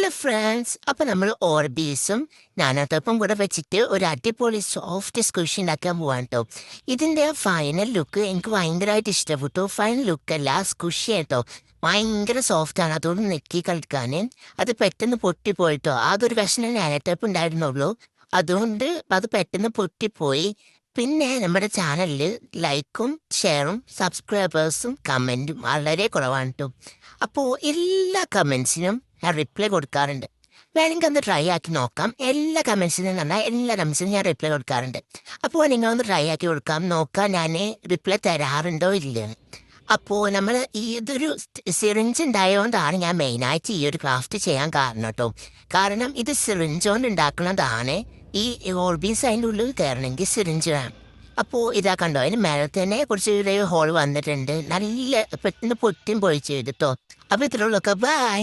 Hello friends, അപ്പോൾ നമ്മൾ ഓർബീസും നാനോട്ടപ്പും കൂടെ വെച്ചിട്ട് ഒരു അടിപൊളി സോഫ്റ്റ് സ്ക്വിഷ് ഉണ്ടാക്കാൻ പോവാണ് കേട്ടോ. ഇതിൻ്റെ ഫൈനൽ ലുക്ക് എനിക്ക് ഭയങ്കരമായിട്ട് ഇഷ്ടപ്പെട്ടു. ഫൈനൽ ലുക്കല്ല, സ്ക്വിഷ് കേട്ടോ. ഭയങ്കര സോഫ്റ്റാണ്, അതുകൊണ്ട് നെക്കി കളിക്കാൻ അത് പെട്ടെന്ന് പൊട്ടിപ്പോയിട്ടോ. അതൊരു വിഷമം നാനോട്ടപ്പ് ഉണ്ടായിരുന്നുള്ളൂ, അതുകൊണ്ട് അത് പെട്ടെന്ന് പൊട്ടിപ്പോയി. പിന്നെ നമ്മുടെ ചാനലിൽ ലൈക്കും ഷെയറും സബ്സ്ക്രൈബേഴ്സും കമൻറ്റും വളരെ കുറവാണ് കേട്ടോ. അപ്പോൾ എല്ലാ കമൻസിനും ഞാൻ റിപ്ലൈ കൊടുക്കാറുണ്ട്. വേണമെങ്കിൽ ഒന്ന് ട്രൈ ആക്കി നോക്കാം. എല്ലാ കമൻസിനും പറഞ്ഞാൽ എല്ലാ കമൻസിനും ഞാൻ റിപ്ലൈ കൊടുക്കാറുണ്ട്. അപ്പോൾ നിങ്ങളൊന്ന് ട്രൈ ആക്കി കൊടുക്കാം, നോക്കാം ഞാൻ റിപ്ലൈ തരാറുണ്ടോ ഇല്ലയെന്ന്. അപ്പോൾ നമ്മൾ ഇതൊരു സിറിഞ്ച് ഉണ്ടായതുകൊണ്ടാണ് ഞാൻ മെയിനായിട്ട് ഈ ഒരു ക്രാഫ്റ്റ് ചെയ്യാൻ കാരണം കേട്ടോ. കാരണം ഇത് സിറിഞ്ച് കൊണ്ട് ഉണ്ടാക്കുന്നതാണ്. ഈ ഓർബീസ് അതിൻ്റെ ഉള്ളിൽ കയറണമെങ്കിൽ സിറിഞ്ച് വേണം. അപ്പോൾ ഇതാ കണ്ടോ, അതിന് മേലെ തന്നെ കുറച്ച് ഹോൾ വന്നിട്ടുണ്ട്. നല്ല പെട്ടെന്ന് പൊട്ടിയും പൊഴിച്ച് ചെയ്തിട്ടോ. അപ്പോൾ ഇത്രയുള്ളൂ. ബൈ.